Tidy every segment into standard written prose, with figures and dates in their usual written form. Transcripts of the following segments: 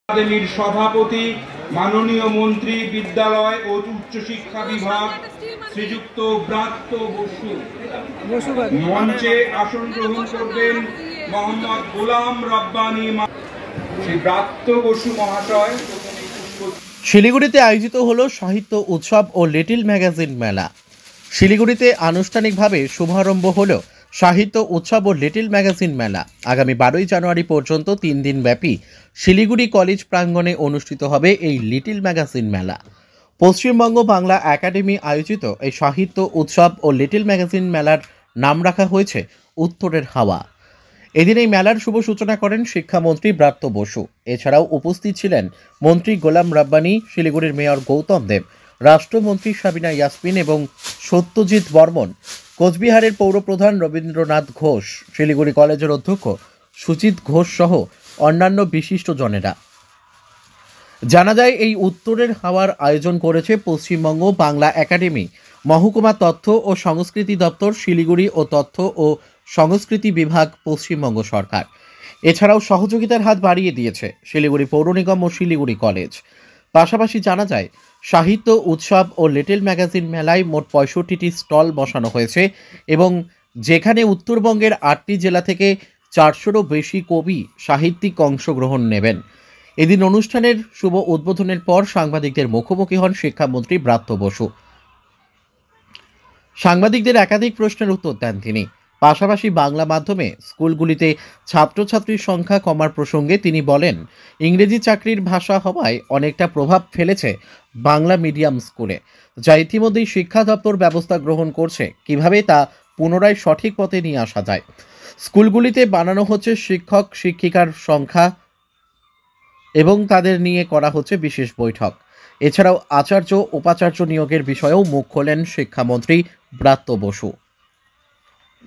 একাডেমির সভাপতি মাননীয় মন্ত্রী বিদ্যালয় ও উচ্চশিক্ষা বিভাগ শ্রীযুক্ত ব্রাত্য বসু মঞ্চে আসন গ্রহণ করবেন মোহাম্মদ গোলাম রব্বানী শ্রী ব্রাত্য বসু মহাশয়। শিলিগুড়িতে আয়োজিত হলো সাহিত্য উৎসব ও লিটল ম্যাগাজিন মেলা। শিলিগুড়িতে আনুষ্ঠানিকভাবে শুভারম্ভ হলো সাহিত্য উৎসব ও লিটল ম্যাগাজিন মেলা। আগামী 12ই জানুয়ারি পর্যন্ত 3 দিন ব্যাপী শিলিগুড়ি কলেজ প্রাঙ্গণে অনুষ্ঠিত হবে এই লিটল ম্যাগাজিন মেলা। পশ্চিমবঙ্গ বাংলা একাডেমি আয়োজিত এই সাহিত্য উৎসব ও লিটল ম্যাগাজিন মেলার নাম রাখা হয়েছে উত্তরের হাওয়া। এদিন এই মেলার শুভ সূচনা করেন শিক্ষামন্ত্রী ব্রাত্য বসু। এছাড়াও উপস্থিত ছিলেন মন্ত্রী গোলাম রব্বানী, শিলিগুড়ির মেয়র গৌতম দেব, রাষ্ট্রমন্ত্রী সাবিনা ইয়াসমিন এবং সত্যজিৎ বর্মন, কোচবিহারের পৌরপ্রধান রবীন্দ্রনাথ ঘোষ, শিলিগুড়ি কলেজের অধ্যক্ষ সুজিত ঘোষ সহ অন্যান্য বিশিষ্টজনেরা। জানা যায় এই উত্তরের হাওয়ার আয়োজন করেছে পশ্চিমবঙ্গ বাংলা একাডেমি, মহকুমা তথ্য ও সংস্কৃতি দপ্তর, শিলিগুড়ি ও তথ্য ও সংস্কৃতি বিভাগ, পশ্চিমবঙ্গ সরকার। এছাড়াও সহযোগিতার হাত বাড়িয়ে দিয়েছে শিলিগুড়ি পৌর নিগম ও শিলিগুড়ি কলেজ। পাশাপাশি জানা যায় সাহিত্য উৎসব ও লিটল ম্যাগাজিন মেলায় মোট 65টি স্টল বসানো হয়েছে এবং যেখানে উত্তরবঙ্গের 8টি জেলা থেকে 400রও বেশি কবি সাহিত্যিক অংশগ্রহণ নেবেন। এদিন অনুষ্ঠানের শুভ উদ্বোধনের পর সাংবাদিকদের মুখোমুখি হন শিক্ষামন্ত্রী ব্রাত্য বসু। সাংবাদিকদের একাধিক প্রশ্নের উত্তর দেন তিনি। পাশাপাশি বাংলা মাধ্যমে স্কুলগুলিতে ছাত্রছাত্রীর সংখ্যা কমার প্রসঙ্গে তিনি বলেন, ইংরেজি চাকরির ভাষা হওয়ায় অনেকটা প্রভাব ফেলেছে বাংলা মিডিয়াম স্কুলে, যা ইতিমধ্যেই শিক্ষা দপ্তর ব্যবস্থা গ্রহণ করছে কিভাবে তা পুনরায় সঠিক পথে নিয়ে আসা যায়। স্কুলগুলিতে বানানো হচ্ছে শিক্ষক শিক্ষিকার সংখ্যা এবং তাদের নিয়ে করা হচ্ছে বিশেষ বৈঠক। এছাড়াও আচার্য উপাচার্য নিয়োগের বিষয়েও মুখ খোলেন শিক্ষামন্ত্রী Bratya Basu.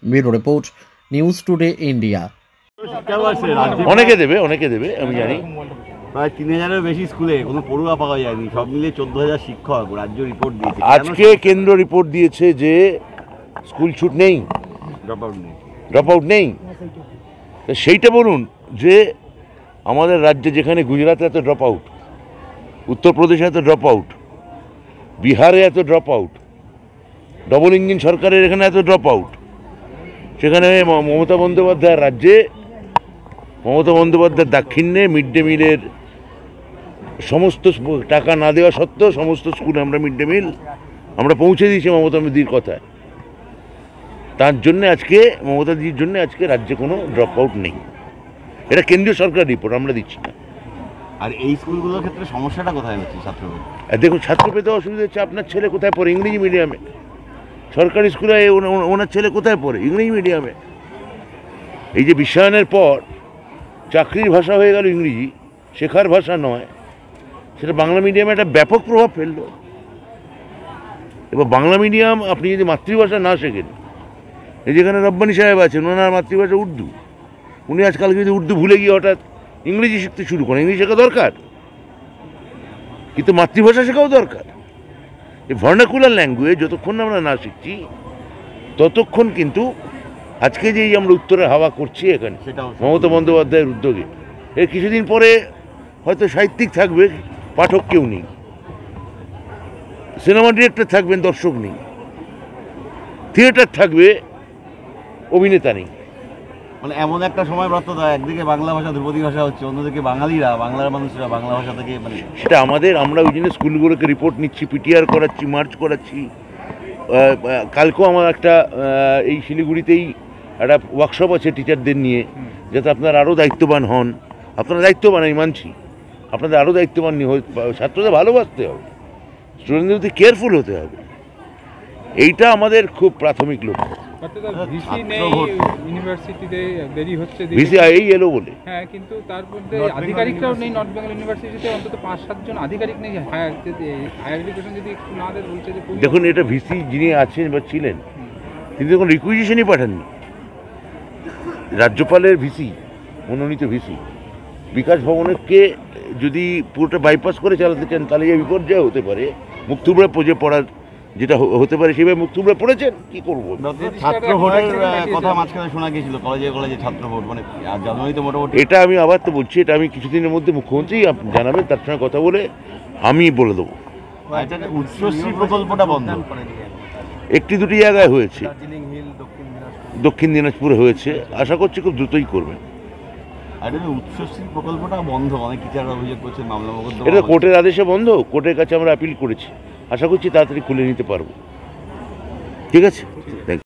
Bureau report, news today India. অনেকে দেবে আমি জানি। প্রায় 3000-এর বেশি স্কুলে কোনো পড়ুয়া পাওয়া যায়নি, সব মিলিয়ে 14,000 শিক্ষক রাজ্য রিপোর্ট দিয়েছে। আজকে কেন্দ্র রিপোর্ট দিয়েছে যে স্কুল ছুট নেই, ড্রপ আউট নেই। সেইটা বলুন যে আমাদের রাজ্যে যেখানে গুজরাটে এত ড্রপ আউট, উত্তরপ্রদেশে এত ড্রপ আউট, বিহারে এত ড্রপ আউট, ডবল ইঞ্জিন সরকারের এখানে এত ড্রপ আউট, সেখানে মমতা বন্দ্যোপাধ্যায়ের রাজ্যে, মমতা বন্দ্যোপাধ্যায়ের দাক্ষিণ্যে মিড ডে মিলের সমস্ত টাকা না দেওয়া সত্ত্বেও সমস্ত স্কুলে আমরা মিড ডে মিল আমরা পৌঁছে দিয়েছি মমতাদির কথায়। তার জন্য আজকে মমতাদির জন্য আজকে রাজ্যে কোনো ড্রপ আউট নেই। এটা কেন্দ্রীয় সরকার রিপোর্ট, আমরা দিচ্ছি না। আর এই স্কুলগুলোর ক্ষেত্রে সমস্যাটা কোথায় হচ্ছে? দেখুন, ছাত্র পেতে অসুবিধা হচ্ছে। আপনার ছেলে কোথায় পড়ে? ইংরেজি মিডিয়ামে। সরকারি স্কুলে ওনার ছেলে কোথায় পড়ে? ইংরেজি মিডিয়ামে। এই যে বিশ্বায়নের পর চাকরির ভাষা হয়ে গেল ইংরেজি, শেখার ভাষা নয়, সেটা বাংলা মিডিয়ামে একটা ব্যাপক প্রভাব ফেললো। এবার বাংলা মিডিয়াম আপনি যদি মাতৃভাষা না শেখেন, এই যেখানে রব্বানী সাহেব আছেন, ওনার মাতৃভাষা উর্দু, উনি আজকালকে যদি উর্দু ভুলে গিয়ে হঠাৎ ইংরেজি শিখতে শুরু করেন, ইংরেজি শেখা দরকার, কিন্তু মাতৃভাষা শেখাও দরকার। এই ভার্নাকুলার ল্যাঙ্গুয়েজ যতক্ষণ আমরা না শিখছি ততক্ষণ কিন্তু আজকে যেই আমরা উত্তরের হাওয়া করছি এখানে মমতা বন্দ্যোপাধ্যায়ের উদ্যোগে, এর কিছুদিন পরে হয়তো সাহিত্যিক থাকবে, পাঠক কেউ নেই, সিনেমা ডিরেক্টর থাকবেন, দর্শক নেই, থিয়েটার থাকবে, অভিনেতা নেই। মানে এমন একটা সময় ব্রত, একদিকে বাংলা ভাষা ধ্রুপদী ভাষা হচ্ছে, অন্যদিকে বাঙালিরা, বাংলার মানুষরা বাংলা ভাষা থেকে সেটা আমরা ওই জন্য স্কুলগুলোকে রিপোর্ট নিচ্ছি, পিটিআর করাচ্ছি, মার্চ করাচ্ছি। কালকেও আমার একটা এই শিলিগুড়িতেই একটা ওয়ার্কশপ আছে টিচারদের নিয়ে, যাতে আপনারা আরও দায়িত্ববান হন। আপনারা দায়িত্ববান, আমি মানছি, আপনাদের আরও দায়িত্ববান ছাত্রদের ভালোবাসতে হবে, স্টুডেন্টদের প্রতি কেয়ারফুল হতে হবে। এইটা আমাদের খুব প্রাথমিক লক্ষ্য। ইউনিভার্সিটিতে দেরি হচ্ছে, এই এলো বলে। হ্যাঁ, কিন্তু তার মধ্যে আধিকারিকরাও নেই। নর্থ বেঙ্গল ইউনিভার্সিটিতে অন্তত 5-7 জন আধিকারিক নেই। হায়ার এডুকেশন যদি একটু না দেয় বলছে যে দেখুন, এটা ভিসি যিনি আছেন বা ছিলেন, তিনি যখন রিকুইজিশনই পাঠাননি। রাজ্যপালের ভিসি, মনোনীত ভিসি, বিকাশ ভবনকে যদি পুরোটা বাইপাস করে চালাতে চান তাহলে যে বিপর্যয় হতে পারে, মুখ থুবড়ে পড়ে পড়ার যেটা হতে পারে সেভাবে মুখ তুলে পড়েছেন, কি করবো? ছাত্র ভোটের কথা মাঝখানে শোনা গিয়েছিল, কলেজে কলেজে ছাত্র ভোট, মানে জানুয়ারিতে মোটামুটি। এটা আমি আবার তো বলছি, এটা আমি কিছুদিনের মধ্যে মুখ্যমন্ত্রী জানাবেন, তার সঙ্গে কথা বলে আমি বলে দেবো। উচ্চশ্রী প্রকল্পটা বন্ধ একটি দুটি জায়গায় হয়েছে, দক্ষিণ দিনাজপুরে হয়েছে, আশা করছি খুব দ্রুতই করবেন। আর উচ্চশ্রী প্রকল্পটা বন্ধ, অনেক টিচাররা অভিযোগ করছে, মামলা মোকদ্দমা। এটা কোর্টের আদেশে বন্ধ, কোর্টের কাছে আমরা আপিল করেছি, আশা করছি তাড়াতাড়ি খুলে নিতে পারবো। ঠিক আছে, থ্যাংক ইউ।